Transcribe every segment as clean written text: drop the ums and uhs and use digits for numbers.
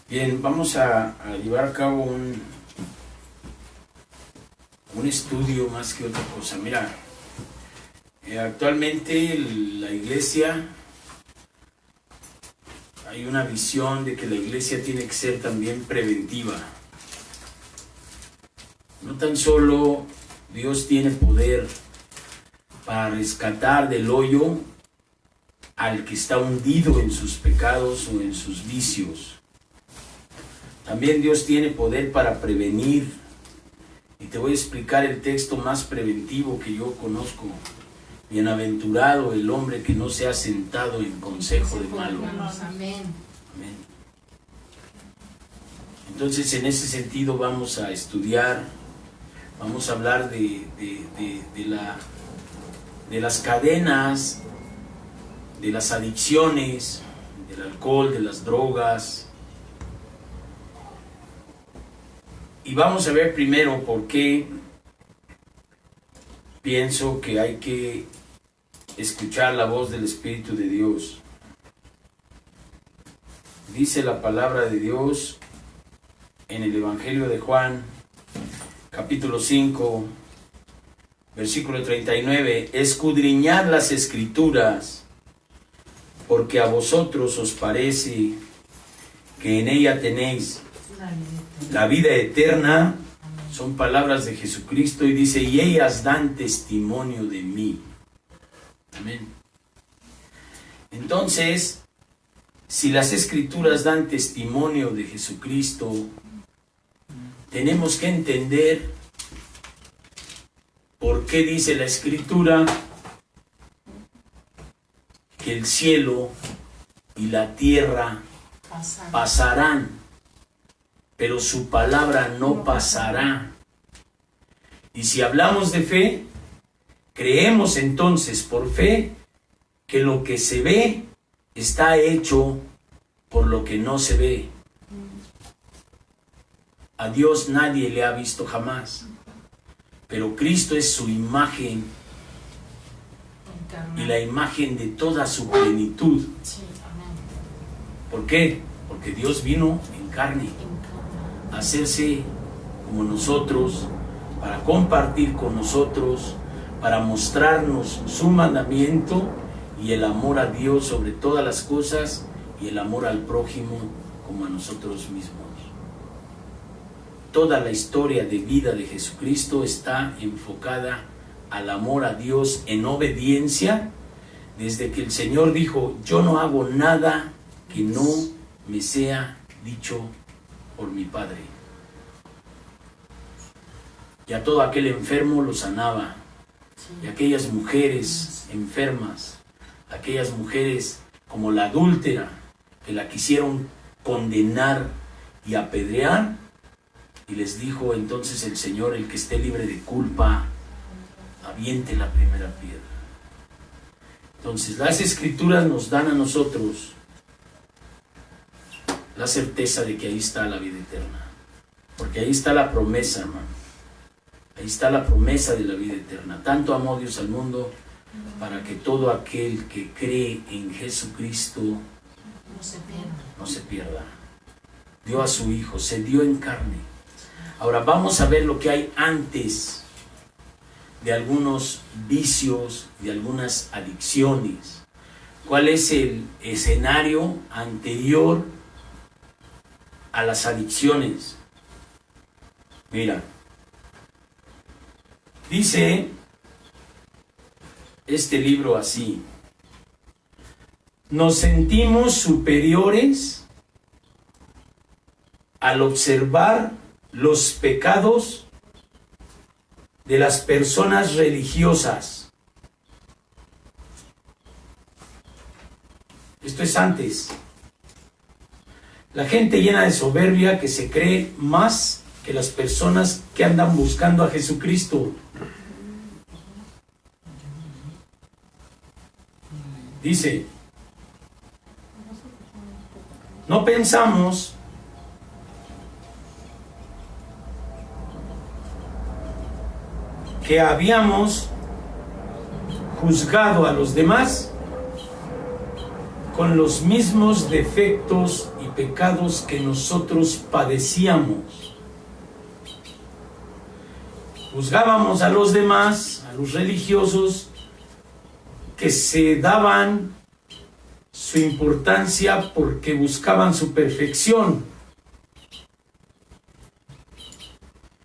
Bien, vamos a llevar a cabo un estudio más que otra cosa. Mira, actualmente la iglesia, hay una visión de que la iglesia tiene que ser también preventiva. No tan solo Dios tiene poder para rescatar del hoyo al que está hundido en sus pecados o en sus vicios. También Dios tiene poder para prevenir. Y te voy a explicar el texto más preventivo que yo conozco. Bienaventurado el hombre que no se ha sentado en consejo de malos. Amén. Amén. Entonces, en ese sentido vamos a estudiar, vamos a hablar de las cadenas, de las adicciones, del alcohol, de las drogas. Y vamos a ver primero por qué pienso que hay que escuchar la voz del Espíritu de Dios. Dice la palabra de Dios en el Evangelio de Juan, capítulo 5, versículo 39, escudriñad las Escrituras, porque a vosotros os parece que en ella tenéis la vida eterna. Son palabras de Jesucristo y dice, y ellas dan testimonio de mí. Amén. Entonces, si las Escrituras dan testimonio de Jesucristo, tenemos que entender por qué dice la Escritura que el cielo y la tierra pasarán, pero su palabra no pasará. Y si hablamos de fe, creemos entonces por fe que lo que se ve está hecho por lo que no se ve. A Dios nadie le ha visto jamás, pero Cristo es su imagen y la imagen de toda su plenitud. ¿Por qué? Porque Dios vino en carne, a hacerse como nosotros, para compartir con nosotros, para mostrarnos su mandamiento y el amor a Dios sobre todas las cosas y el amor al prójimo como a nosotros mismos. Toda la historia de vida de Jesucristo está enfocada al amor a Dios en obediencia, desde que el Señor dijo, yo no hago nada que no me sea dicho por mi Padre. Y a todo aquel enfermo lo sanaba. Y aquellas mujeres enfermas, aquellas mujeres como la adúltera, que la quisieron condenar y apedrear, y les dijo entonces el Señor, el que esté libre de culpa, aviente la primera piedra. Entonces las Escrituras nos dan a nosotros la certeza de que ahí está la vida eterna, porque ahí está la promesa, hermano. Ahí está la promesa de la vida eterna. Tanto amó Dios al mundo para que todo aquel que cree en Jesucristo no se pierda. Dio a su Hijo, se dio en carne. Ahora vamos a ver lo que hay antes de algunos vicios, de algunas adicciones. ¿Cuál es el escenario anterior a las adicciones? Mira, dice este libro así: nos sentimos superiores al observar los pecados de las personas religiosas. Esto es antes. La gente llena de soberbia que se cree más que las personas que andan buscando a Jesucristo. Dice, no pensamos que habíamos juzgado a los demás con los mismos defectos y pecados que nosotros padecíamos. Juzgábamos a los demás, a los religiosos, que se daban su importancia porque buscaban su perfección.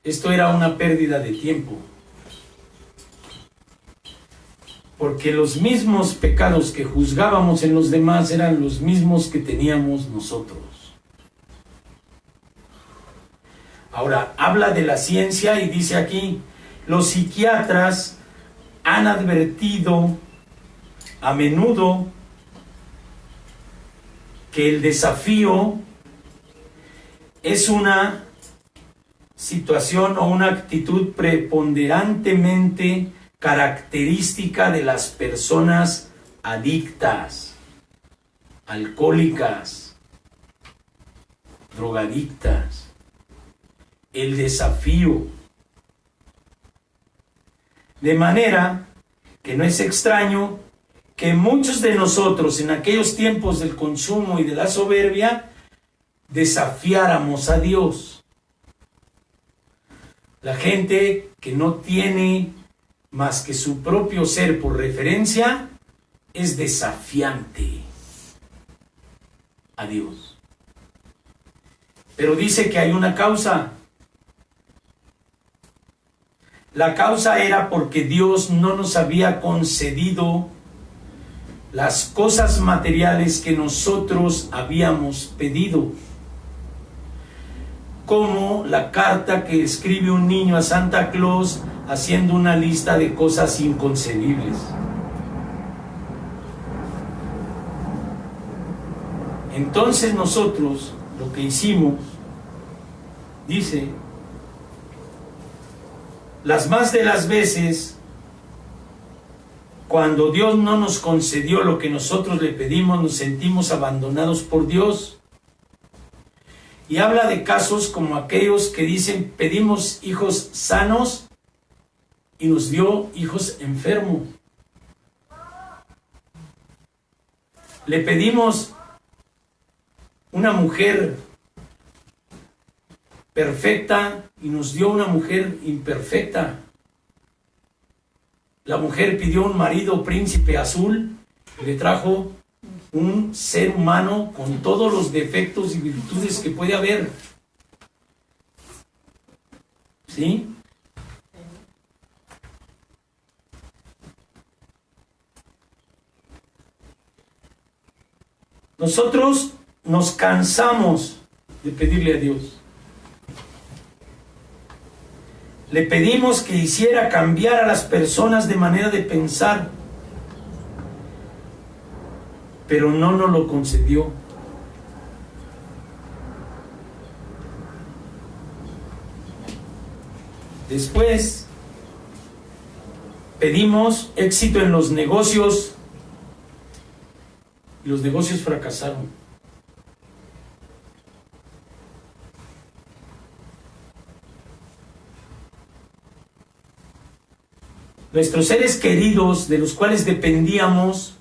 Esto era una pérdida de tiempo, porque los mismos pecados que juzgábamos en los demás eran los mismos que teníamos nosotros. Ahora, habla de la ciencia y dice aquí, los psiquiatras han advertido a menudo que el desafío es una situación o una actitud preponderantemente característica de las personas adictas, alcohólicas, drogadictas. El desafío. De manera que no es extraño que muchos de nosotros en aquellos tiempos del consumo y de la soberbia desafiáramos a Dios. La gente que no tiene más que su propio ser por referencia es desafiante a Dios. Pero dice que hay una causa. La causa era porque Dios no nos había concedido las cosas materiales que nosotros habíamos pedido. Como la carta que escribe un niño a Santa Claus haciendo una lista de cosas inconcebibles. Entonces nosotros lo que hicimos, dice, las más de las veces, cuando Dios no nos concedió lo que nosotros le pedimos, nos sentimos abandonados por Dios. Y habla de casos como aquellos que dicen, pedimos hijos sanos y nos dio hijos enfermos. Le pedimos una mujer perfecta y nos dio una mujer imperfecta. La mujer pidió un marido príncipe azul y le trajo un ser humano con todos los defectos y virtudes que puede haber. ¿Sí? Nosotros nos cansamos de pedirle a Dios. Le pedimos que hiciera cambiar a las personas de manera de pensar, pero no nos lo concedió. Después, pedimos éxito en los negocios y los negocios fracasaron. Nuestros seres queridos, de los cuales dependíamos,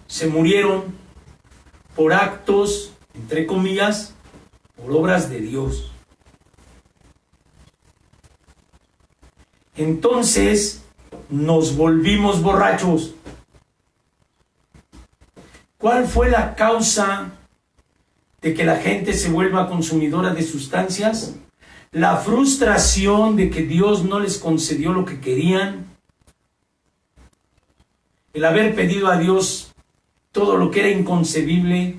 se murieron por actos, entre comillas, por obras de Dios. Entonces nos volvimos borrachos. ¿Cuál fue la causa de que la gente se vuelva consumidora de sustancias? La frustración de que Dios no les concedió lo que querían. El haber pedido a Dios todo lo que era inconcebible.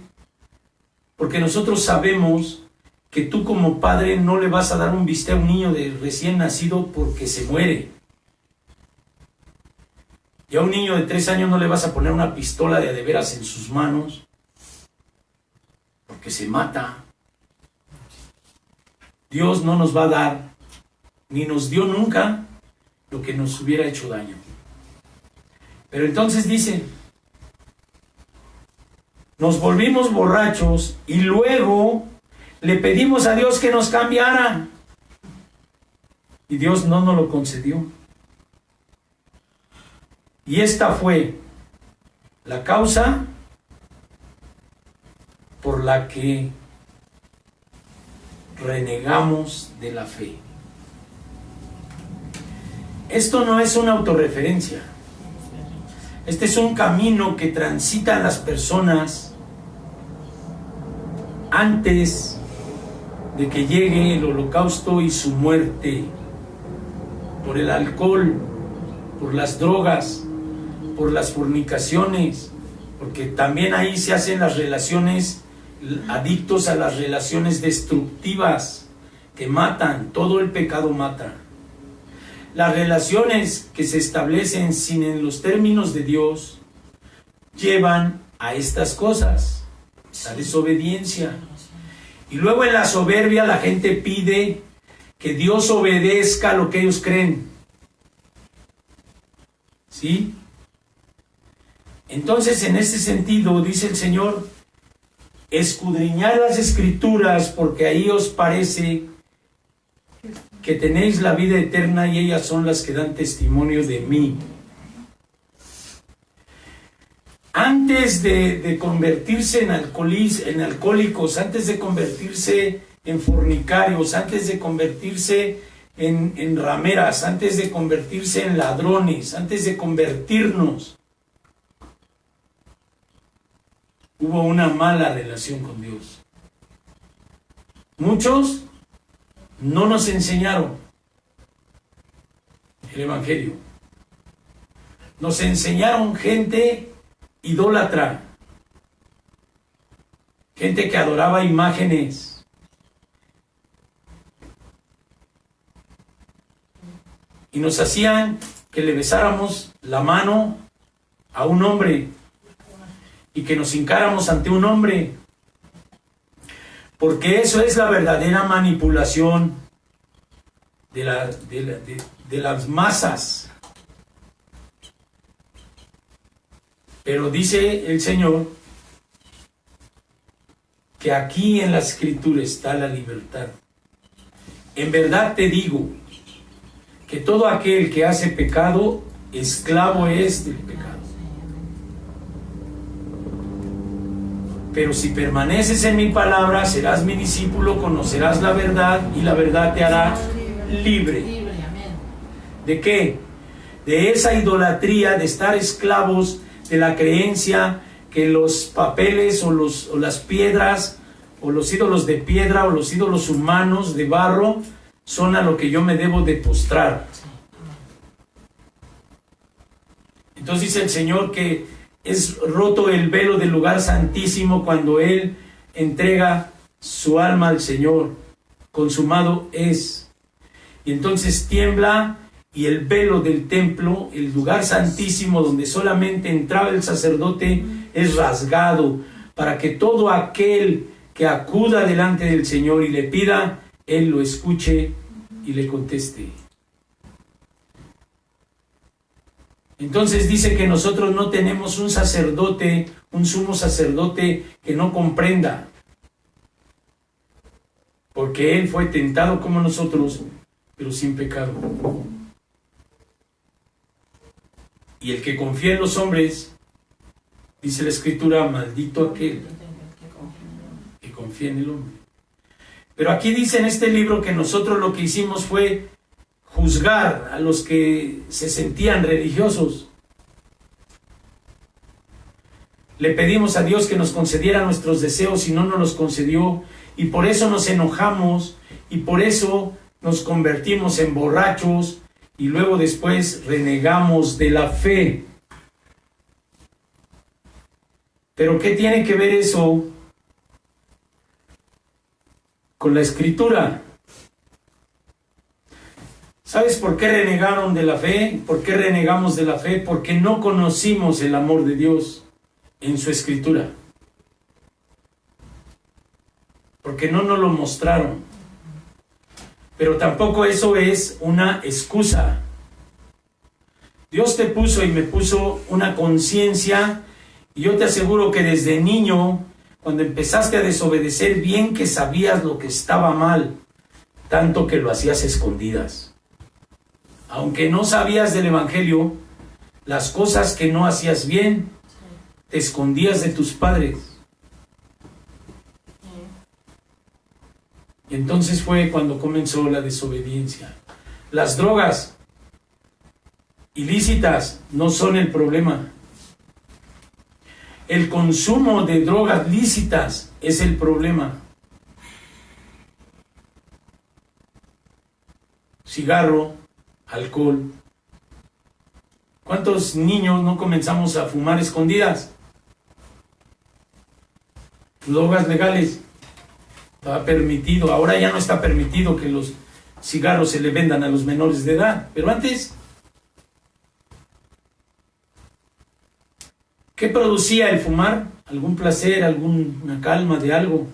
Porque nosotros sabemos que tú como padre no le vas a dar un bistec a un niño de recién nacido porque se muere. Y a un niño de 3 años no le vas a poner una pistola de veras en sus manos porque se mata. Dios no nos va a dar, ni nos dio nunca, lo que nos hubiera hecho daño. Pero entonces dice, nos volvimos borrachos y luego le pedimos a Dios que nos cambiara. Y Dios no nos lo concedió. Y esta fue la causa por la que renegamos de la fe. Esto no es una autorreferencia. Este es un camino que transitan las personas antes de que llegue el holocausto y su muerte, por el alcohol, por las drogas, por las fornicaciones, porque también ahí se hacen las relaciones, adictos a las relaciones destructivas que matan. Todo el pecado mata. Las relaciones que se establecen sin en los términos de Dios llevan a estas cosas, la desobediencia. Y luego en la soberbia la gente pide que Dios obedezca lo que ellos creen. ¿Sí? Entonces, en este sentido, dice el Señor, escudriñad las Escrituras, porque ahí os parece que tenéis la vida eterna y ellas son las que dan testimonio de mí. Antes de convertirse en alcohólicos, antes de convertirse en fornicarios, antes de convertirse en rameras, antes de convertirse en ladrones, antes de convertirnos, hubo una mala relación con Dios. Muchos no nos enseñaron el Evangelio. Nos enseñaron gente idólatra, gente que adoraba imágenes. Y nos hacían que le besáramos la mano a un hombre y que nos hincáramos ante un hombre, porque eso es la verdadera manipulación de las masas. Pero dice el Señor que aquí en la Escritura está la libertad. En verdad te digo que todo aquel que hace pecado, esclavo es del pecado. Pero si permaneces en mi palabra, serás mi discípulo, conocerás la verdad y la verdad te hará libre. ¿De qué? De esa idolatría, de estar esclavos de la creencia que los papeles o las piedras o los ídolos de piedra o los ídolos humanos de barro son a lo que yo me debo de postrar. Entonces dice el Señor que es roto el velo del lugar santísimo cuando Él entrega su alma al Señor. Consumado es. Y entonces tiembla y el velo del templo, el lugar santísimo donde solamente entraba el sacerdote, es rasgado para que todo aquel que acuda delante del Señor y le pida, Él lo escuche y le conteste. Entonces dice que nosotros no tenemos un sacerdote, un sumo sacerdote que no comprenda, porque Él fue tentado como nosotros, pero sin pecado. Y el que confía en los hombres, dice la Escritura, maldito aquel que confía en el hombre. Pero aquí dice en este libro que nosotros lo que hicimos fue juzgar a los que se sentían religiosos. Le pedimos a Dios que nos concediera nuestros deseos y no nos los concedió, y por eso nos enojamos y por eso nos convertimos en borrachos y luego después renegamos de la fe. Pero ¿qué tiene que ver eso con la Escritura? ¿Sabes por qué renegaron de la fe? ¿Por qué renegamos de la fe? Porque no conocimos el amor de Dios en su Escritura. Porque no nos lo mostraron. Pero tampoco eso es una excusa. Dios te puso y me puso una conciencia, y yo te aseguro que desde niño, cuando empezaste a desobedecer, bien que sabías lo que estaba mal, tanto que lo hacías escondidas. Aunque no sabías del Evangelio, las cosas que no hacías bien, te escondías de tus padres. Y entonces fue cuando comenzó la desobediencia. Las drogas ilícitas no son el problema. El consumo de drogas lícitas es el problema. Cigarro, alcohol. ¿Cuántos niños no comenzamos a fumar escondidas? Drogas legales. Estaba permitido. Ahora ya no está permitido que los cigarros se le vendan a los menores de edad. Pero antes, ¿qué producía el fumar? ¿Algún placer, alguna calma de algo?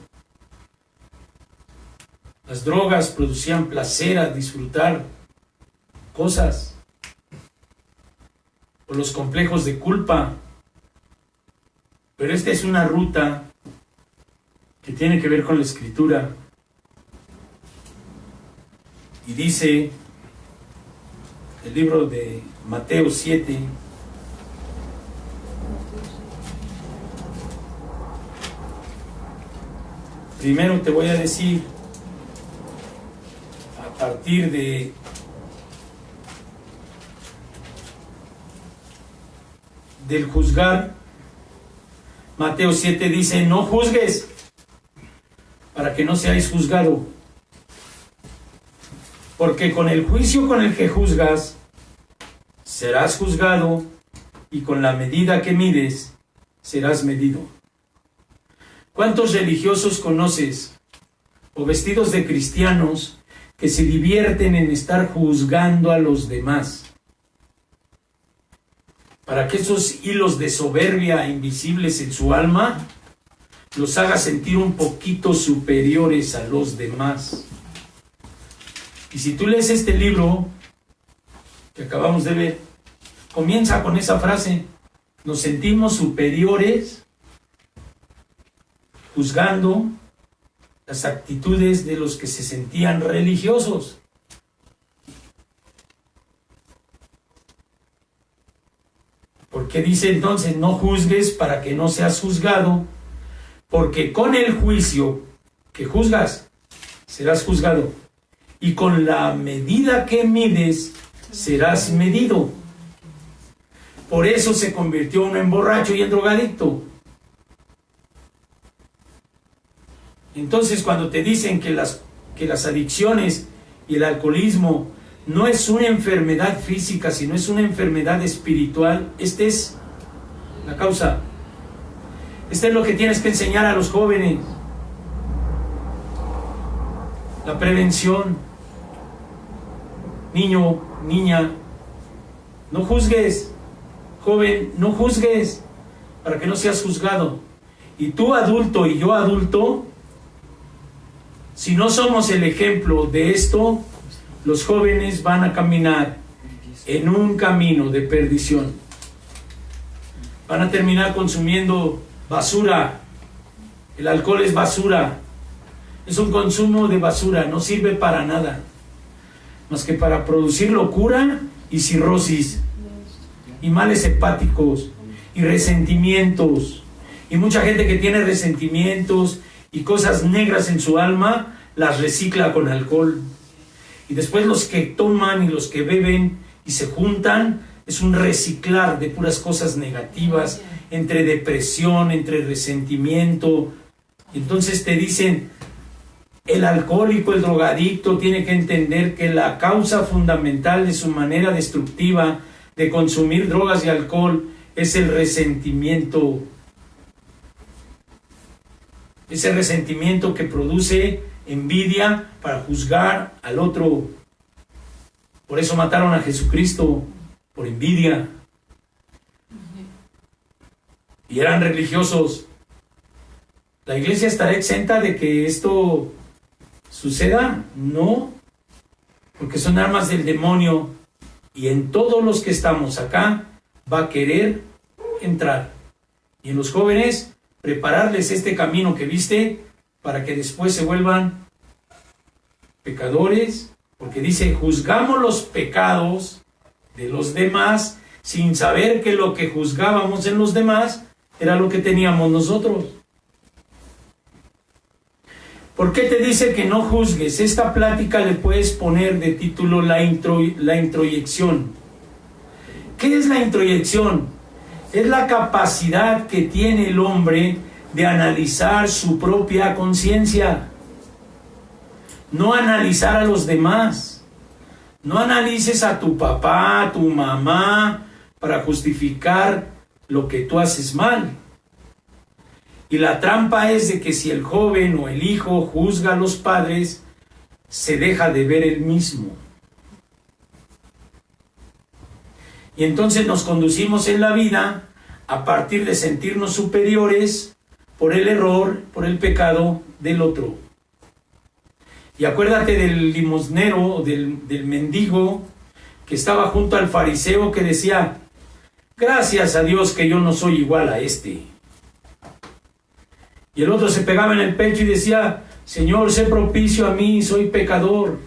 Las drogas producían placer a disfrutar cosas. O los complejos de culpa. Pero esta es una ruta que tiene que ver con la Escritura. Y dice el libro de Mateo 7, primero te voy a decir, a partir del juzgar, Mateo 7 dice, no juzgues, para que no seáis juzgado, porque con el juicio con el que juzgas, serás juzgado, y con la medida que mides, serás medido. ¿Cuántos religiosos conoces, o vestidos de cristianos, que se divierten en estar juzgando a los demás, para que esos hilos de soberbia invisibles en su alma los haga sentir un poquito superiores a los demás? Y si tú lees este libro que acabamos de ver, comienza con esa frase: nos sentimos superiores juzgando las actitudes de los que se sentían religiosos. ¿Por qué dice entonces no juzgues para que no seas juzgado? Porque con el juicio que juzgas, serás juzgado. Y con la medida que mides, serás medido. Por eso se convirtió uno en borracho y en drogadicto. Entonces, cuando te dicen que las adicciones y el alcoholismo no es una enfermedad física, sino es una enfermedad espiritual, esta es la causa. Esto es lo que tienes que enseñar a los jóvenes. La prevención. Niño, niña, no juzgues. Joven, no juzgues, para que no seas juzgado. Y tú adulto y yo adulto, si no somos el ejemplo de esto, los jóvenes van a caminar en un camino de perdición. Van a terminar consumiendo basura. El alcohol es basura. Es un consumo de basura. No sirve para nada, más que para producir locura y cirrosis, y males hepáticos, y resentimientos. Y mucha gente que tiene resentimientos y cosas negras en su alma, las recicla con alcohol. Y después los que toman y los que beben y se juntan, es un reciclar de puras cosas negativas, entre depresión, entre resentimiento. Entonces te dicen, el alcohólico, el drogadicto, tiene que entender que la causa fundamental de su manera destructiva de consumir drogas y alcohol es el resentimiento. Ese resentimiento que produce envidia para juzgar al otro. Por eso mataron a Jesucristo, por envidia. Y eran religiosos. ¿La iglesia estará exenta de que esto suceda? No, porque son armas del demonio, y en todos los que estamos acá va a querer entrar. Y en los jóvenes, prepararles este camino que viste para que después se vuelvan pecadores, porque dice, juzgamos los pecados de los demás sin saber que lo que juzgábamos en los demás era lo que teníamos nosotros. ¿Por qué te dice que no juzgues? Esta plática le puedes poner de título la introyección. ¿Qué es la introyección? Es la capacidad que tiene el hombre de analizar su propia conciencia. No analizar a los demás. No analices a tu papá, a tu mamá, para justificar lo que tú haces mal. Y la trampa es de que si el joven o el hijo juzga a los padres, se deja de ver él mismo. Y entonces nos conducimos en la vida a partir de sentirnos superiores por el error, por el pecado del otro. Y acuérdate del limosnero, del mendigo que estaba junto al fariseo que decía: gracias a Dios que yo no soy igual a este. Y el otro se pegaba en el pecho y decía: Señor, sé propicio a mí, soy pecador.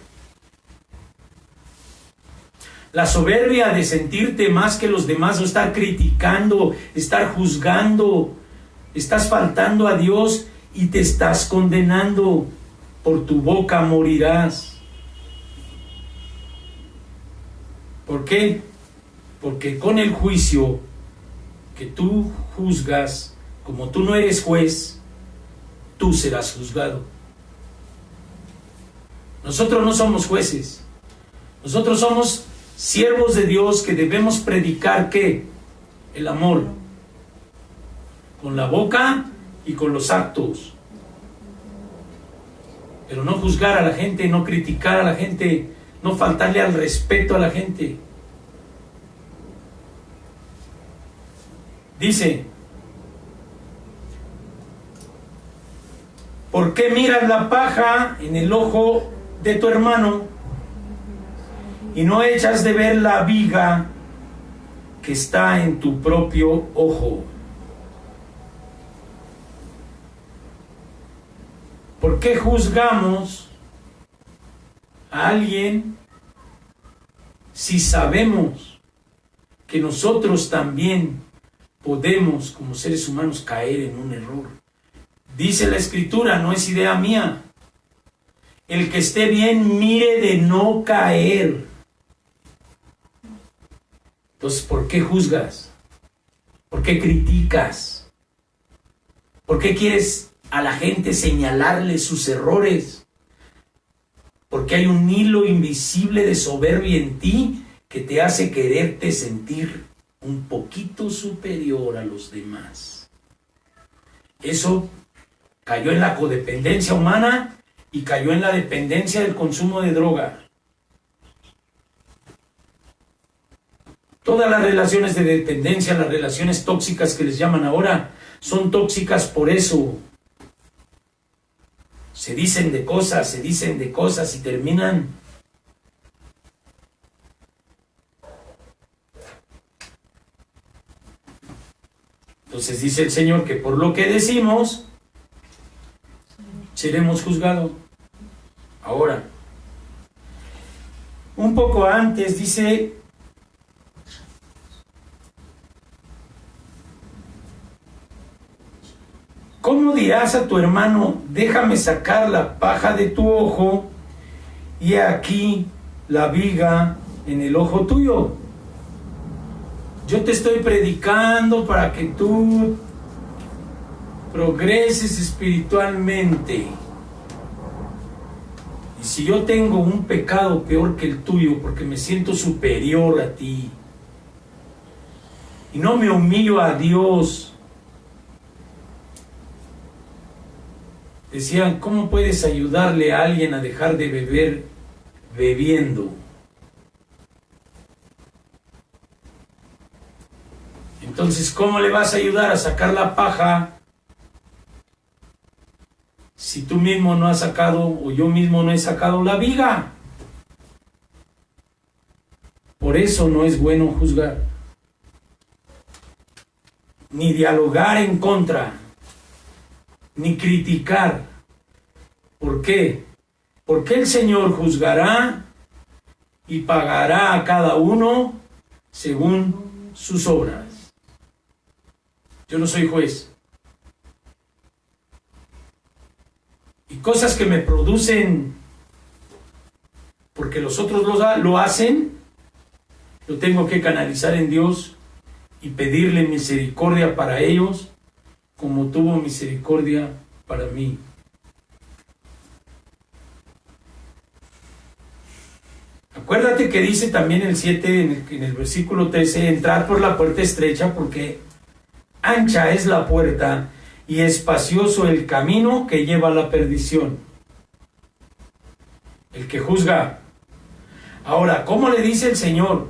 La soberbia de sentirte más que los demás, o estar criticando, estar juzgando, estás faltando a Dios y te estás condenando. Por tu boca morirás. ¿Por qué? Porque con el juicio que tú juzgas, como tú no eres juez, tú serás juzgado. Nosotros no somos jueces. Nosotros somos siervos de Dios que debemos predicar ¿qué? El amor. Con la boca y con los actos. Pero no juzgar a la gente, no criticar a la gente, no faltarle al respeto a la gente. Dice: ¿por qué miras la paja en el ojo de tu hermano y no echas de ver la viga que está en tu propio ojo? ¿Por qué juzgamos a alguien si sabemos que nosotros también podemos, como seres humanos, caer en un error? Dice la Escritura, no es idea mía: el que esté bien mire de no caer. Entonces, ¿por qué juzgas? ¿Por qué criticas? ¿Por qué quieres a la gente señalarle sus errores? Porque hay un hilo invisible de soberbia en ti que te hace quererte sentir un poquito superior a los demás. Eso cayó en la codependencia humana y cayó en la dependencia del consumo de droga. Todas las relaciones de dependencia, las relaciones tóxicas que les llaman ahora, son tóxicas por eso. Se dicen de cosas y terminan. Entonces dice el Señor que por lo que decimos seremos juzgados. Ahora, un poco antes dice: ¿cómo dirás a tu hermano, déjame sacar la paja de tu ojo, y aquí la viga en el ojo tuyo? Yo te estoy predicando para que tú progreses espiritualmente. Y si yo tengo un pecado peor que el tuyo, porque me siento superior a ti, y no me humillo a Dios. Decían, ¿cómo puedes ayudarle a alguien a dejar de beber bebiendo? Entonces, ¿cómo le vas a ayudar a sacar la paja si tú mismo no has sacado, o yo mismo no he sacado la viga? Por eso no es bueno juzgar, ni dialogar en contra, ni criticar. ¿Por qué? Porque el Señor juzgará y pagará a cada uno según sus obras. Yo no soy juez. Y cosas que me producen porque los otros lo hacen, lo tengo que canalizar en Dios y pedirle misericordia para ellos, como tuvo misericordia para mí. Acuérdate que dice también el 7, en el versículo 13, entrar por la puerta estrecha, porque ancha es la puerta y espacioso el camino que lleva a la perdición. El que juzga. Ahora, ¿cómo le dice el Señor?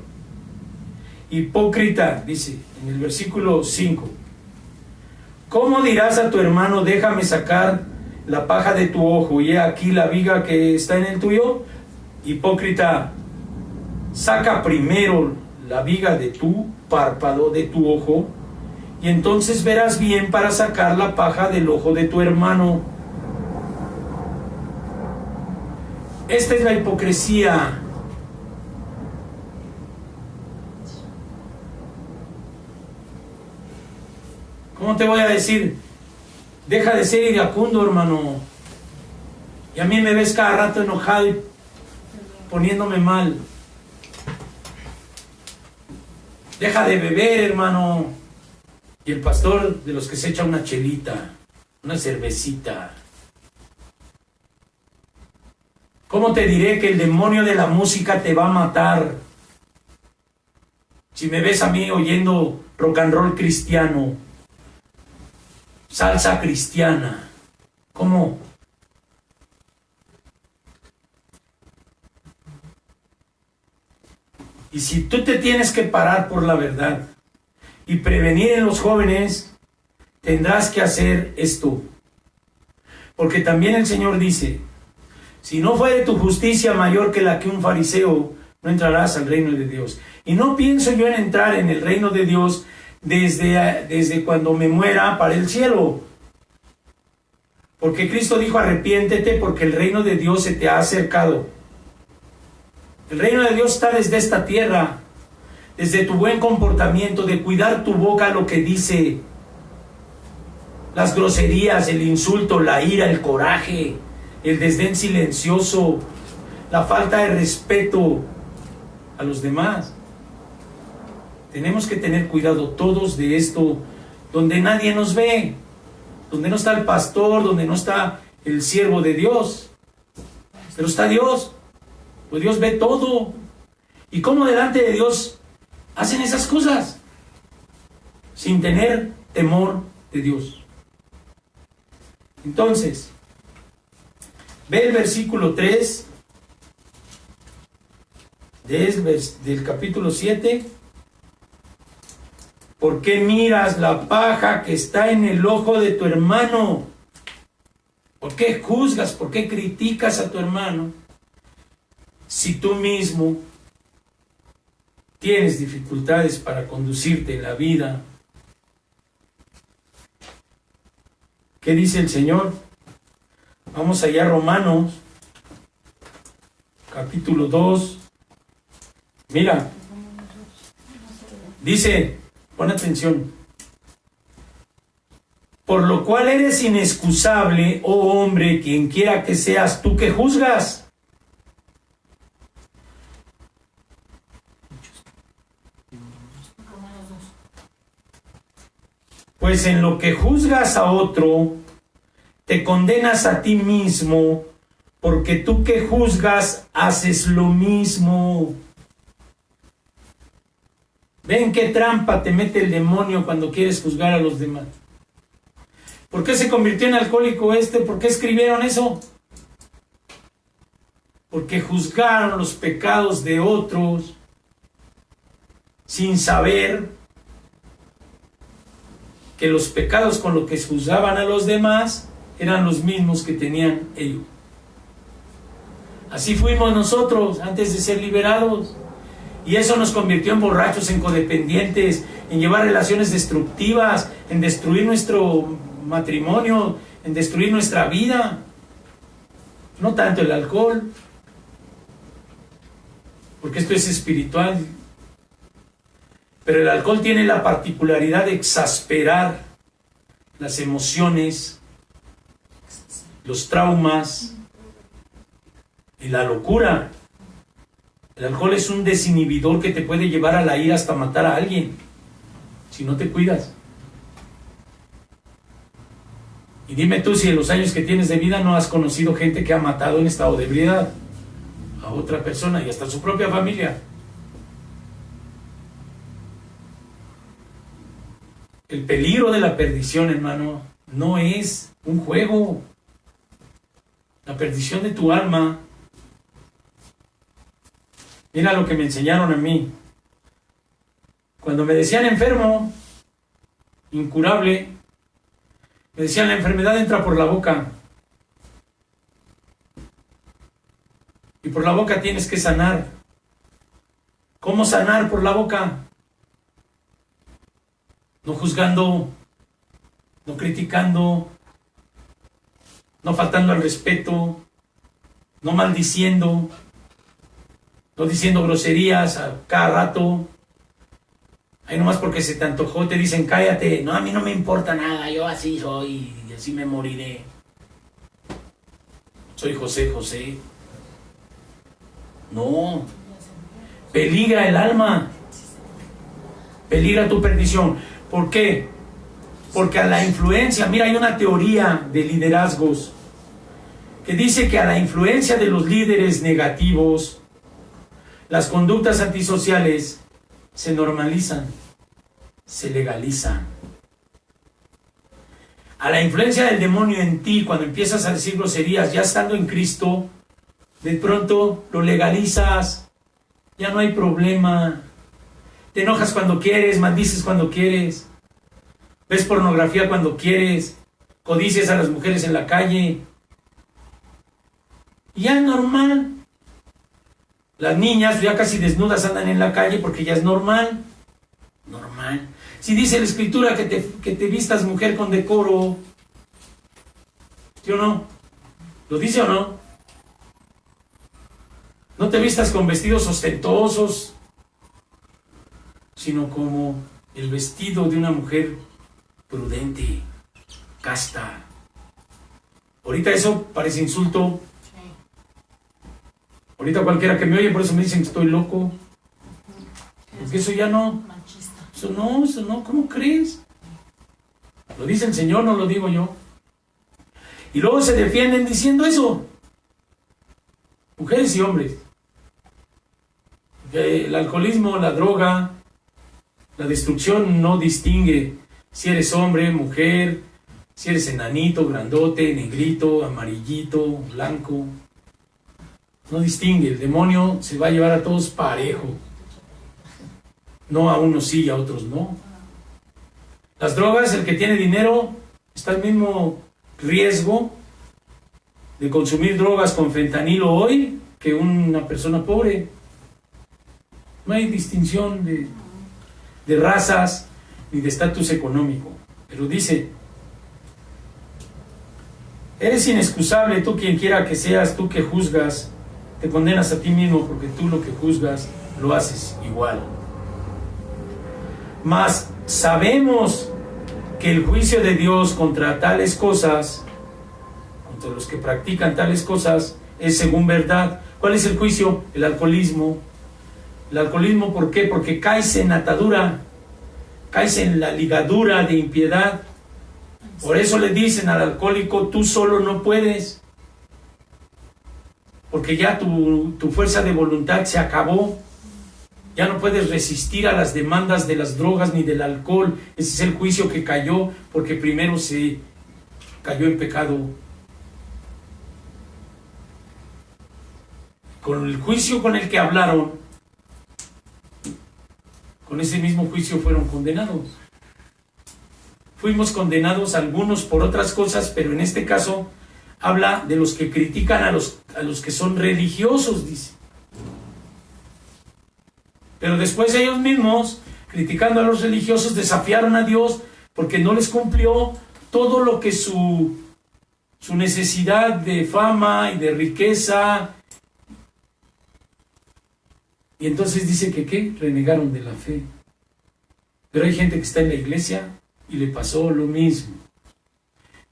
Hipócrita, dice en el versículo 5. ¿Cómo dirás a tu hermano, déjame sacar la paja de tu ojo y he aquí la viga que está en el tuyo? Hipócrita, saca primero la viga de tu párpado, de tu ojo, y entonces verás bien para sacar la paja del ojo de tu hermano. Esta es la hipocresía. ¿Cómo te voy a decir? Deja de ser iracundo, hermano. Y a mí me ves cada rato enojado y poniéndome mal. Deja de beber, hermano. Y el pastor de los que se echa una chelita, una cervecita. ¿Cómo te diré que el demonio de la música te va a matar? Si me ves a mí oyendo rock and roll cristiano, salsa cristiana, ¿cómo? Y si tú te tienes que parar por la verdad y prevenir en los jóvenes, tendrás que hacer esto. Porque también el Señor dice, si no fuere tu justicia mayor que la que un fariseo, no entrarás al reino de Dios. Y no pienso yo en entrar en el reino de Dios desde cuando me muera para el cielo. Porque Cristo dijo, arrepiéntete porque el reino de Dios se te ha acercado. El reino de Dios está desde esta tierra, desde tu buen comportamiento, de cuidar tu boca, lo que dice, las groserías, el insulto, la ira, el coraje, el desdén silencioso, la falta de respeto a los demás. Tenemos que tener cuidado todos de esto, donde nadie nos ve, donde no está el pastor, donde no está el siervo de Dios, pero está Dios. Pues Dios ve todo. ¿Y cómo delante de Dios hacen esas cosas? Sin tener temor de Dios. Entonces, ve el versículo 3 del capítulo 7. ¿Por qué miras la paja que está en el ojo de tu hermano? ¿Por qué juzgas? ¿Por qué criticas a tu hermano? Si tú mismo tienes dificultades para conducirte en la vida. ¿Qué dice el Señor? Vamos allá a Romanos, capítulo 2. Mira, dice, pon atención. Por lo cual eres inexcusable, oh hombre, quien quiera que seas tú que juzgas. Pues en lo que juzgas a otro, te condenas a ti mismo, porque tú que juzgas haces lo mismo. ¿Ven qué trampa te mete el demonio cuando quieres juzgar a los demás? ¿Por qué se convirtió en alcohólico este? ¿Por qué escribieron eso? Porque juzgaron los pecados de otros sin saber que los pecados con los que juzgaban a los demás eran los mismos que tenían ellos. Así fuimos nosotros antes de ser liberados. Y eso nos convirtió en borrachos, en codependientes, en llevar relaciones destructivas, en destruir nuestro matrimonio, en destruir nuestra vida. No tanto el alcohol, porque esto es espiritual. Pero el alcohol tiene la particularidad de exasperar las emociones, los traumas y la locura. El alcohol es un desinhibidor que te puede llevar a la ira hasta matar a alguien, si no te cuidas. Y dime tú si en los años que tienes de vida no has conocido gente que ha matado en estado de ebriedad a otra persona y hasta a su propia familia. El peligro de la perdición, hermano, no es un juego. La perdición de tu alma. Mira lo que me enseñaron a mí. Cuando me decían enfermo, incurable, me decían la enfermedad entra por la boca. Y por la boca tienes que sanar. ¿Cómo sanar por la boca? No juzgando, no criticando, no faltando al respeto, no maldiciendo, no diciendo groserías a cada rato. Ahí nomás porque se te antojó te dicen cállate. No, a mí no me importa nada, yo así soy y así me moriré. Soy José José. No. Peligra el alma. Peligra tu perdición. ¿Por qué? Porque a la influencia, mira, hay una teoría de liderazgos que dice que a la influencia de los líderes negativos, las conductas antisociales se normalizan, se legalizan. A la influencia del demonio en ti, cuando empiezas a decir groserías, ya estando en Cristo, de pronto lo legalizas, ya no hay problema. Te enojas cuando quieres, maldices cuando quieres, ves pornografía cuando quieres, codicias a las mujeres en la calle. Y ya es normal. Las niñas ya casi desnudas andan en la calle porque ya es normal. Normal. Si dice la Escritura que te vistas mujer con decoro, ¿sí o no? ¿Lo dice o no? No te vistas con vestidos ostentosos, sino como el vestido de una mujer prudente, casta. Ahorita eso parece insulto. Ahorita cualquiera que me oye, por eso me dicen que estoy loco. Porque eso ya no. Eso no, ¿cómo crees? Lo dice el Señor, no lo digo yo. Y luego se defienden diciendo eso. Mujeres y hombres. El alcoholismo, la droga, la destrucción no distingue si eres hombre, mujer, si eres enanito, grandote, negrito, amarillito, blanco. No distingue. El demonio se va a llevar a todos parejo. No a unos sí y a otros no. Las drogas, el que tiene dinero está al mismo riesgo de consumir drogas con fentanilo hoy que una persona pobre. No hay distinción de razas ni de estatus económico. Pero dice, eres inexcusable, tú quien quiera que seas, tú que juzgas, te condenas a ti mismo porque tú lo que juzgas lo haces igual. Mas sabemos que el juicio de Dios contra tales cosas, contra los que practican tales cosas, es según verdad. ¿Cuál es el juicio? El alcoholismo. El alcoholismo, ¿por qué? Porque caes en atadura, caes en la ligadura de impiedad. Por eso le dicen al alcohólico, tú solo no puedes. Porque ya tu fuerza de voluntad se acabó. Ya no puedes resistir a las demandas de las drogas ni del alcohol. Ese es el juicio que cayó, porque primero se cayó en pecado. Con el juicio con el que hablaron, con ese mismo juicio fueron condenados. Fuimos condenados algunos por otras cosas, pero en este caso habla de los que critican a los que son religiosos, dice. Pero después ellos mismos, criticando a los religiosos, desafiaron a Dios porque no les cumplió todo lo que su necesidad de fama y de riqueza. Y entonces dice que ¿qué? Renegaron de la fe. Pero hay gente que está en la iglesia y le pasó lo mismo.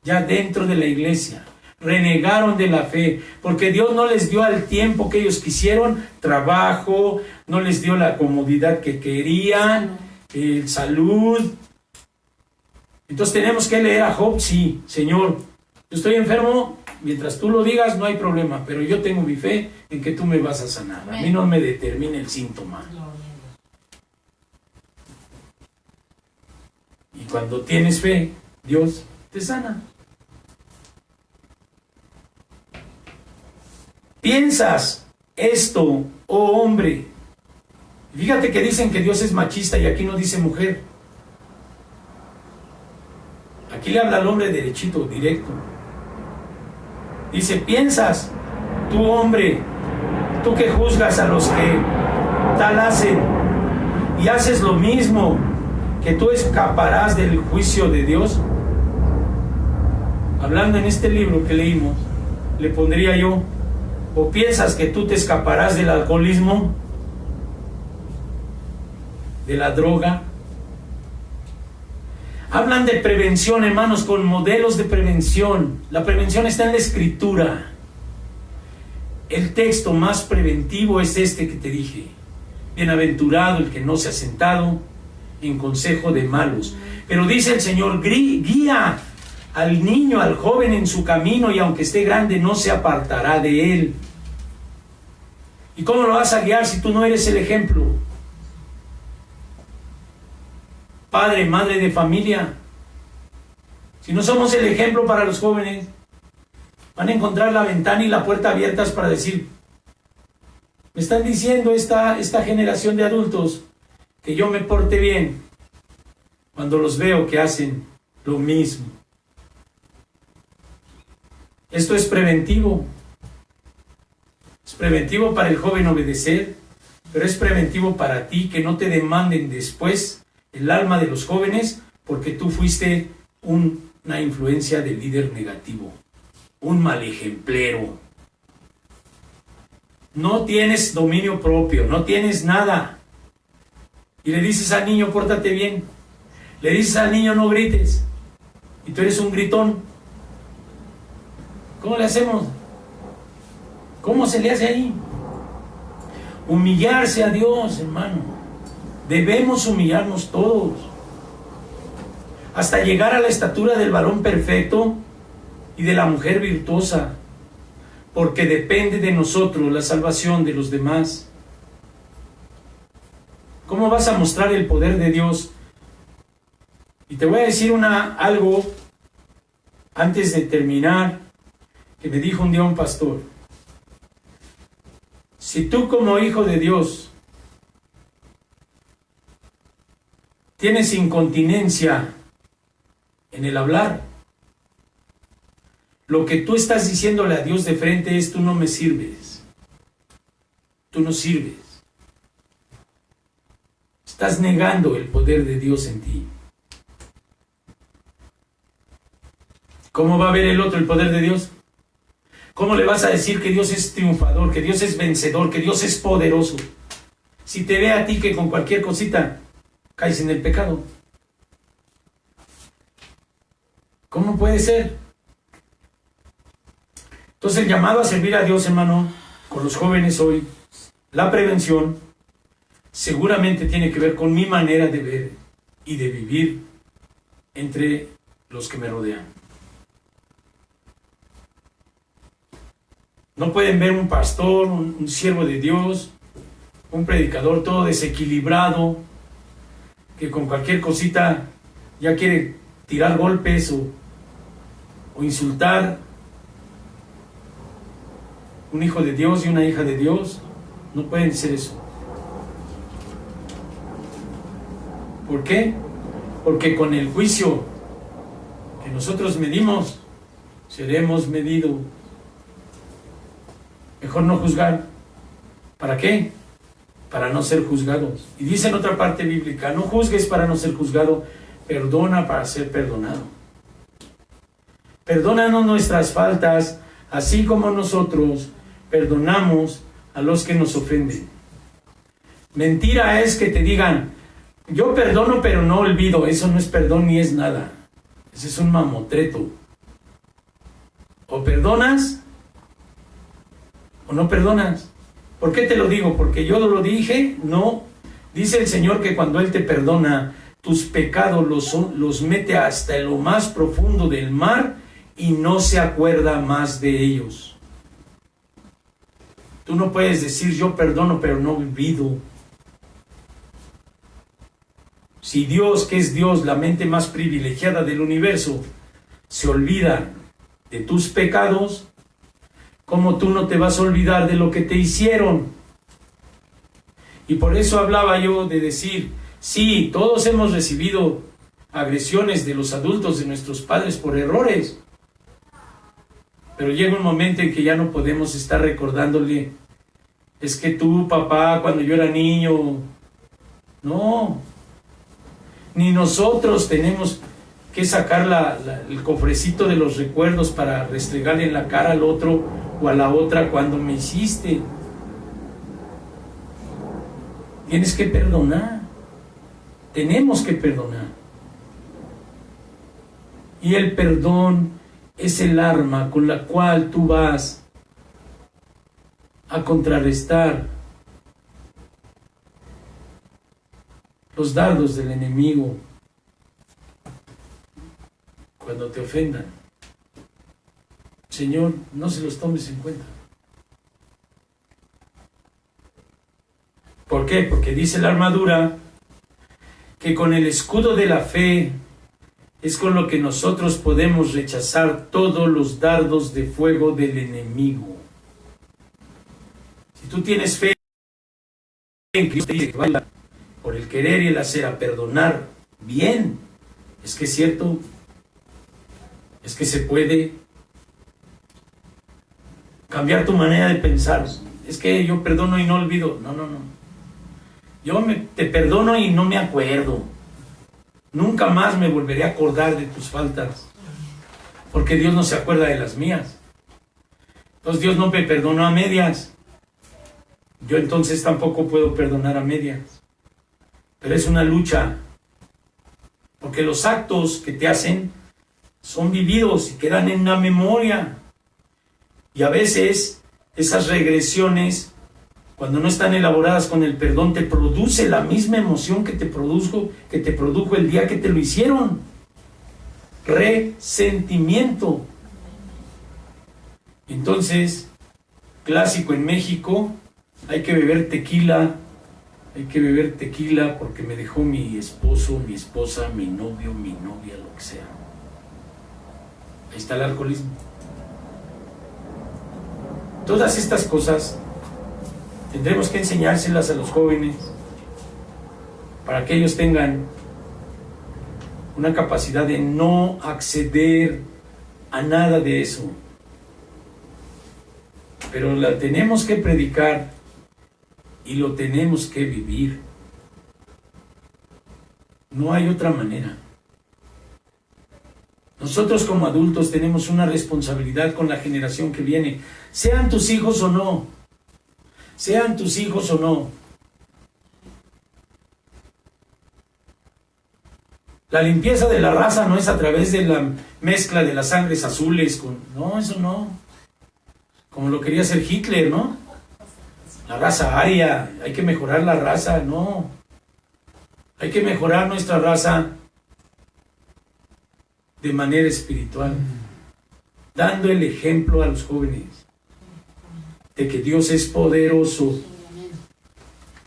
Ya dentro de la iglesia. renegaron de la fe, porque Dios no les dio al tiempo que ellos quisieron, trabajo, no les dio la comodidad que querían, salud. Entonces tenemos que leer a Job, sí, Señor, yo estoy enfermo, mientras tú lo digas no hay problema, pero yo tengo mi fe en que tú me vas a sanar. A mí no me determina el síntoma. Y cuando tienes fe, Dios te sana. ¿Piensas esto, oh hombre? Fíjate que dicen que Dios es machista y aquí no dice mujer. Aquí le habla al hombre derechito, directo. Dice, ¿piensas, tú hombre, tú que juzgas a los que tal hacen y haces lo mismo, que tú escaparás del juicio de Dios? Hablando en este libro que leímos, le pondría yo, ¿o piensas que tú te escaparás del alcoholismo, de la droga? Hablan de prevención, hermanos, con modelos de prevención. La prevención está en la Escritura. El texto más preventivo es este que te dije. Bienaventurado el que no se ha sentado en consejo de malos. Pero dice el Señor, guía al niño, al joven en su camino, y aunque esté grande no se apartará de él. ¿Y cómo lo vas a guiar si tú no eres el ejemplo? Padre, madre de familia, si no somos el ejemplo para los jóvenes, van a encontrar la ventana y la puerta abiertas para decir, me están diciendo esta generación de adultos que yo me porte bien, cuando los veo que hacen lo mismo. Esto es preventivo. Es preventivo para el joven obedecer, pero es preventivo para ti que no te demanden después el alma de los jóvenes porque tú fuiste una influencia de líder negativo, un mal ejemplero. No tienes dominio propio, no tienes nada. Y le dices al niño, pórtate bien. Le dices al niño, no grites. Y tú eres un gritón. ¿Cómo le hacemos? ¿Cómo se le hace ahí? Humillarse a Dios, hermano. Debemos humillarnos todos. Hasta llegar a la estatura del varón perfecto y de la mujer virtuosa. Porque depende de nosotros la salvación de los demás. ¿Cómo vas a mostrar el poder de Dios? Y te voy a decir algo antes de terminar, que me dijo un día un pastor. Si tú como hijo de Dios tienes incontinencia en el hablar, lo que tú estás diciéndole a Dios de frente es, tú no me sirves. Tú no sirves. Estás negando el poder de Dios en ti. ¿Cómo va a ver el otro el poder de Dios? ¿Cómo le vas a decir que Dios es triunfador, que Dios es vencedor, que Dios es poderoso? Si te ve a ti que con cualquier cosita caes en el pecado. ¿Cómo puede ser? Entonces el llamado a servir a Dios, hermano, con los jóvenes hoy, la prevención, seguramente tiene que ver con mi manera de ver y de vivir entre los que me rodean. No pueden ver un pastor, un siervo de Dios, un predicador todo desequilibrado, que con cualquier cosita ya quiere tirar golpes o insultar. Un hijo de Dios y una hija de Dios no pueden ser eso. ¿Por qué? Porque con el juicio que nosotros medimos, seremos medidos. Mejor no juzgar. ¿Para qué? Para no ser juzgados. Y dice en otra parte bíblica, no juzgues para no ser juzgado, perdona para ser perdonado. Perdónanos nuestras faltas, así como nosotros perdonamos a los que nos ofenden. Mentira es que te digan, yo perdono pero no olvido. Eso no es perdón ni es nada. Ese es un mamotreto. O perdonas o no perdonas. ¿Por qué te lo digo? Porque yo lo dije, no. Dice el Señor que cuando Él te perdona, tus pecados los mete hasta lo más profundo del mar y no se acuerda más de ellos. Tú no puedes decir yo perdono pero no olvido. Si Dios, que es Dios, la mente más privilegiada del universo, se olvida de tus pecados, ¿cómo tú no te vas a olvidar de lo que te hicieron? Y por eso hablaba yo de decir, sí, todos hemos recibido agresiones de los adultos, de nuestros padres por errores, pero llega un momento en que ya no podemos estar recordándole, es que tú, papá, cuando yo era niño, no, ni nosotros tenemos que sacar el cofrecito de los recuerdos para restregarle en la cara al otro o a la otra cuando me hiciste. Tienes que perdonar. Tenemos que perdonar. Y el perdón es el arma con la cual tú vas a contrarrestar los dardos del enemigo cuando te ofendan. Señor, no se los tomes en cuenta. ¿Por qué? Porque dice la armadura que con el escudo de la fe es con lo que nosotros podemos rechazar todos los dardos de fuego del enemigo. Si tú tienes fe en Cristo, dice que vaya por el querer y el hacer a perdonar bien, es que es cierto, es que se puede cambiar tu manera de pensar. Es que yo perdono y no olvido. No. Te perdono y no me acuerdo. Nunca más me volveré a acordar de tus faltas, porque Dios no se acuerda de las mías. Entonces Dios no me perdonó a medias. Yo entonces tampoco puedo perdonar a medias. Pero es una lucha, porque los actos que te hacen son vividos y quedan en la memoria. Y a veces esas regresiones, cuando no están elaboradas con el perdón, te produce la misma emoción que te produjo el día que te lo hicieron. Resentimiento. Entonces, clásico en México, hay que beber tequila porque me dejó mi esposo, mi esposa, mi novio, mi novia, lo que sea. Ahí está el alcoholismo. Todas estas cosas tendremos que enseñárselas a los jóvenes para que ellos tengan una capacidad de no acceder a nada de eso. Pero la tenemos que predicar y lo tenemos que vivir. No hay otra manera. Nosotros como adultos tenemos una responsabilidad con la generación que viene, sean tus hijos o no. Sean tus hijos o no. La limpieza de la raza no es a través de la mezcla de las sangres azules con... No, eso no. Como lo quería hacer Hitler, ¿no? La raza aria, hay que mejorar la raza, no. Hay que mejorar nuestra raza de manera espiritual, dando el ejemplo a los jóvenes de que Dios es poderoso.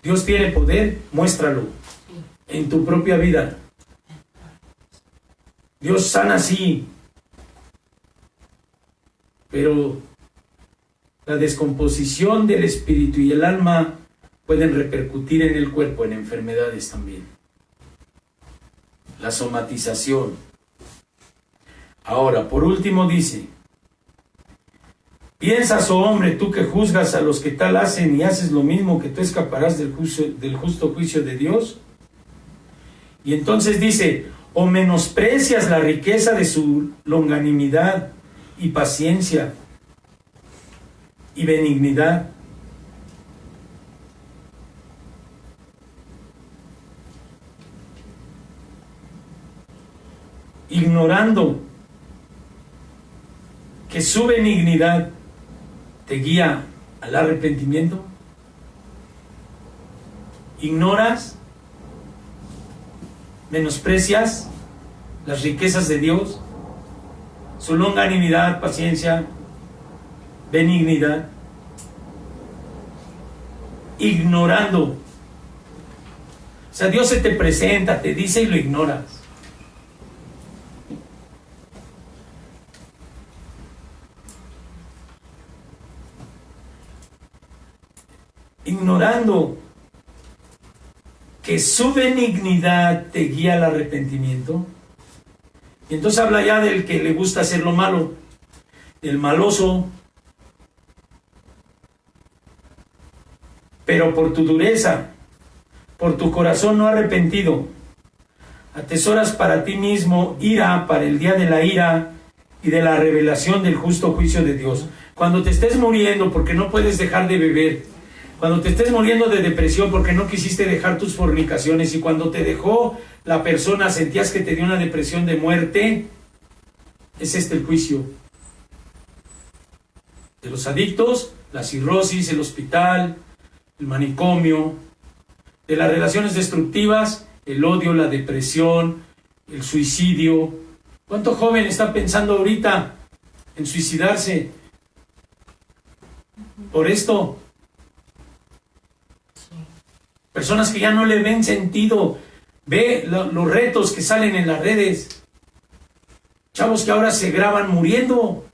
Dios tiene poder, muéstralo en tu propia vida. Dios sana, sí, pero la descomposición del espíritu y el alma pueden repercutir en el cuerpo, en enfermedades también. La somatización. Ahora, por último dice, ¿piensas, oh hombre, tú que juzgas a los que tal hacen y haces lo mismo, que tú escaparás del justo juicio de Dios? Y entonces dice, o menosprecias la riqueza de su longanimidad y paciencia y benignidad, ignorando que su benignidad te guía al arrepentimiento? ¿Ignoras? ¿Menosprecias las riquezas de Dios? Su longanimidad, paciencia, benignidad. Ignorando. O sea, Dios se te presenta, te dice y lo ignoras. Ignorando que su benignidad te guía al arrepentimiento. Y entonces habla ya del que le gusta hacer lo malo, el maloso. Pero por tu dureza, por tu corazón no arrepentido, atesoras para ti mismo ira para el día de la ira y de la revelación del justo juicio de Dios. Cuando te estés muriendo porque no puedes dejar de beber, cuando te estés muriendo de depresión porque no quisiste dejar tus fornicaciones, y cuando te dejó la persona sentías que te dio una depresión de muerte, es este el juicio. De los adictos, la cirrosis, el hospital, el manicomio. De las relaciones destructivas, el odio, la depresión, el suicidio. ¿Cuánto joven está pensando ahorita en suicidarse por esto? Personas que ya no le ven sentido. Ve los retos que salen en las redes. Chavos que ahora se graban muriendo,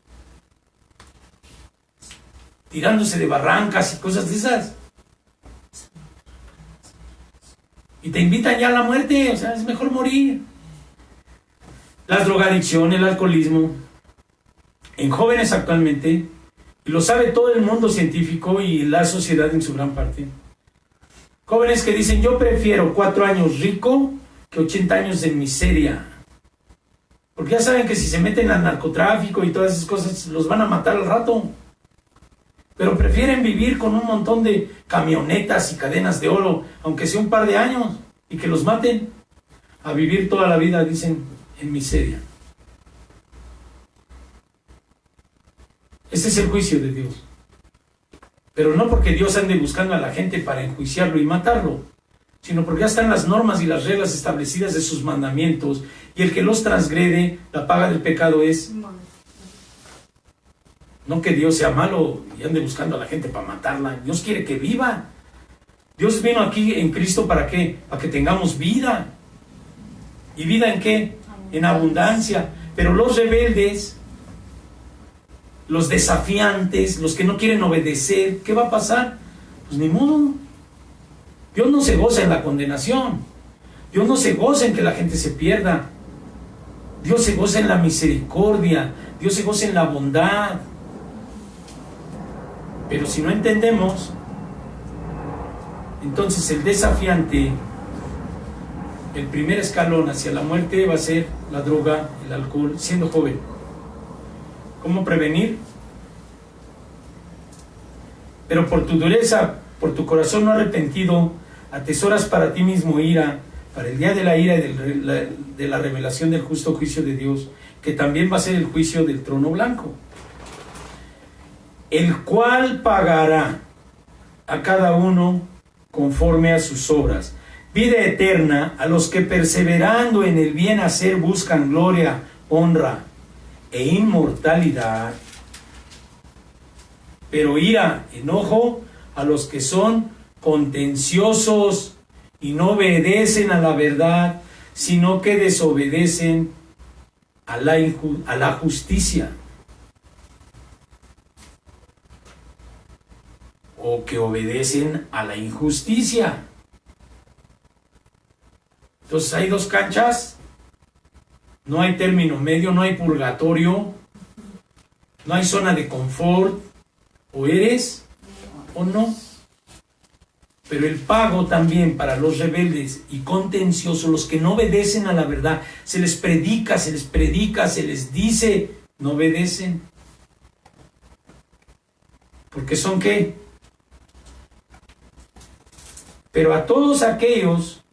tirándose de barrancas y cosas de esas. Y te invitan ya a la muerte, o sea, es mejor morir. Las drogadicciones, el alcoholismo, en jóvenes actualmente, y lo sabe todo el mundo científico y la sociedad en su gran parte. Jóvenes que dicen, yo prefiero 4 años rico que 80 años de miseria. Porque ya saben que si se meten al narcotráfico y todas esas cosas, los van a matar al rato. Pero prefieren vivir con un montón de camionetas y cadenas de oro, aunque sea un par de años, y que los maten, a vivir toda la vida, dicen, en miseria. Este es el juicio de Dios. Pero no porque Dios ande buscando a la gente para enjuiciarlo y matarlo, sino porque ya están las normas y las reglas establecidas de sus mandamientos, y el que los transgrede, la paga del pecado es... No que Dios sea malo y ande buscando a la gente para matarla. Dios quiere que viva. Dios vino aquí en Cristo ¿para qué? Para que tengamos vida. ¿Y vida en qué? En abundancia. Pero los rebeldes, los desafiantes, los que no quieren obedecer, ¿qué va a pasar? Pues ni modo. Dios no se goza en la condenación. Dios no se goza en que la gente se pierda. Dios se goza en la misericordia. Dios se goza en la bondad. Pero si no entendemos, entonces el desafiante, el primer escalón hacia la muerte va a ser la droga, el alcohol, siendo joven. ¿Cómo prevenir? Pero por tu dureza, por tu corazón no arrepentido, atesoras para ti mismo ira, para el día de la ira y de la revelación del justo juicio de Dios, que también va a ser el juicio del trono blanco, el cual pagará a cada uno conforme a sus obras. Vida eterna a los que perseverando en el bien hacer buscan gloria, honra e inmortalidad. Pero ira, enojo a los que son contenciosos y no obedecen a la verdad, sino que desobedecen a la justicia. O que obedecen a la injusticia. Entonces hay dos canchas, no hay término medio, no hay purgatorio, no hay zona de confort, o eres o no. Pero el pago también para los rebeldes y contenciosos, los que no obedecen a la verdad, se les predica, se les dice, no obedecen. ¿Porque son qué? Pero a todos aquellos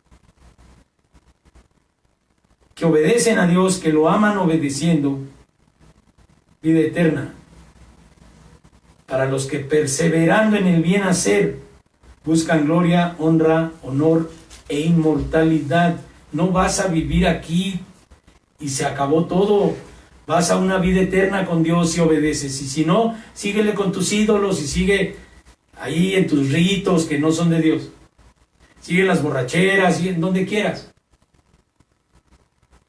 que obedecen a Dios, que lo aman obedeciendo, vida eterna. para los que perseverando en el bien hacer buscan gloria, honra, honor e inmortalidad. No vas a vivir aquí y se acabó todo. Vas a una vida eterna con Dios si obedeces. Y si no, síguele con tus ídolos y sigue ahí en tus ritos que no son de Dios. Sigue en las borracheras, sigue en donde quieras.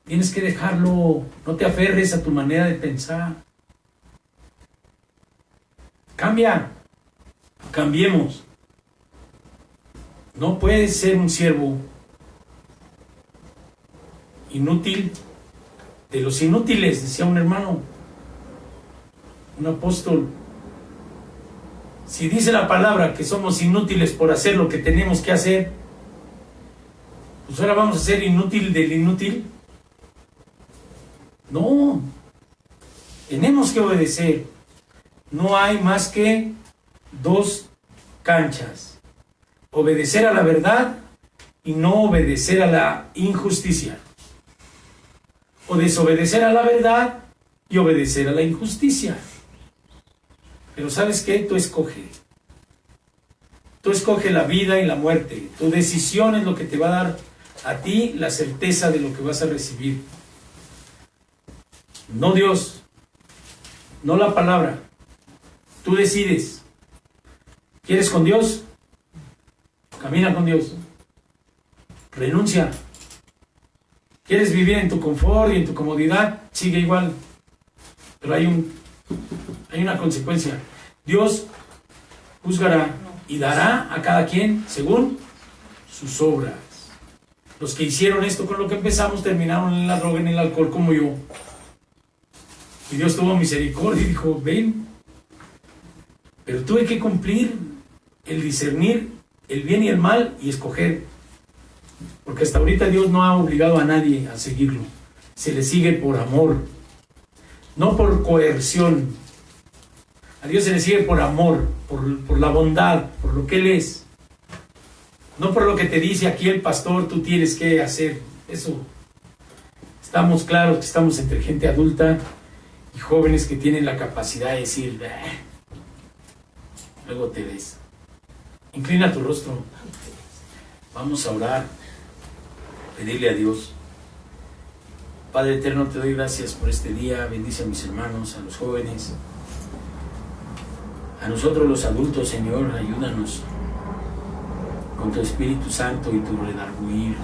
Tienes que dejarlo. No te aferres a tu manera de pensar. Cambia. Cambiemos. No puedes ser un siervo inútil. De los inútiles, decía un hermano, un apóstol. Si dice la palabra que somos inútiles por hacer lo que tenemos que hacer, pues ahora vamos a ser inútil del inútil. No, tenemos que obedecer. No hay más que dos canchas: obedecer a la verdad y no obedecer a la injusticia. O desobedecer a la verdad y obedecer a la injusticia. Pero ¿sabes qué? Tú escoge. Tú escoge la vida y la muerte. Tu decisión es lo que te va a dar a ti la certeza de lo que vas a recibir. No Dios, no la palabra. Tú decides. ¿Quieres con Dios? Camina con Dios. Renuncia. ¿Quieres vivir en tu confort y en tu comodidad? Sigue igual. Pero hay una consecuencia. Dios juzgará y dará a cada quien según sus obras. Los que hicieron esto con lo que empezamos terminaron en la droga, en el alcohol, como yo. Y Dios tuvo misericordia y dijo, ven. Pero tuve que cumplir el discernir el bien y el mal y escoger. Porque hasta ahorita Dios no ha obligado a nadie a seguirlo. Se le sigue por amor, no por coerción. A Dios se le sigue por amor, por la bondad, por lo que Él es. No por lo que te dice aquí el pastor, tú tienes que hacer eso. Estamos claros que estamos entre gente adulta y jóvenes que tienen la capacidad de decir, luego te ves. Inclina tu rostro. Vamos a orar. Pedirle a Dios. Padre eterno, te doy gracias por este día. Bendice a mis hermanos, a los jóvenes, a nosotros los adultos, Señor. Ayúdanos con tu Espíritu Santo y tu redarguir,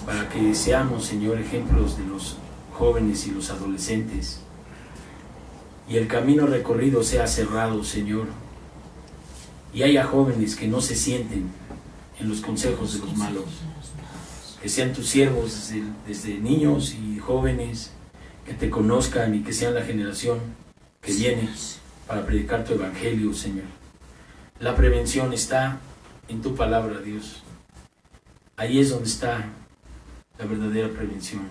para que seamos, Señor, ejemplos de los jóvenes y los adolescentes, y el camino recorrido sea cerrado, Señor, y haya jóvenes que no se sienten en los consejos de los malos. Que sean tus siervos desde niños y jóvenes, que te conozcan y que sean la generación que viene para predicar tu evangelio, Señor. La prevención está en tu palabra, Dios. Ahí es donde está la verdadera prevención.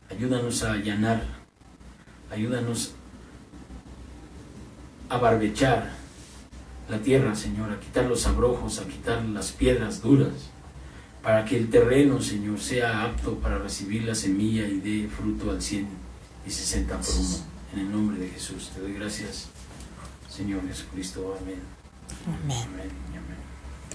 Ayúdanos a allanar, ayúdanos a barbechar la tierra, Señor, a quitar los abrojos, a quitar las piedras duras, para que el terreno, Señor, sea apto para recibir la semilla y dé fruto al 100 y 60 por uno. En el nombre de Jesús te doy gracias, Señor Jesucristo. Amén. Amén. Amén. Amén.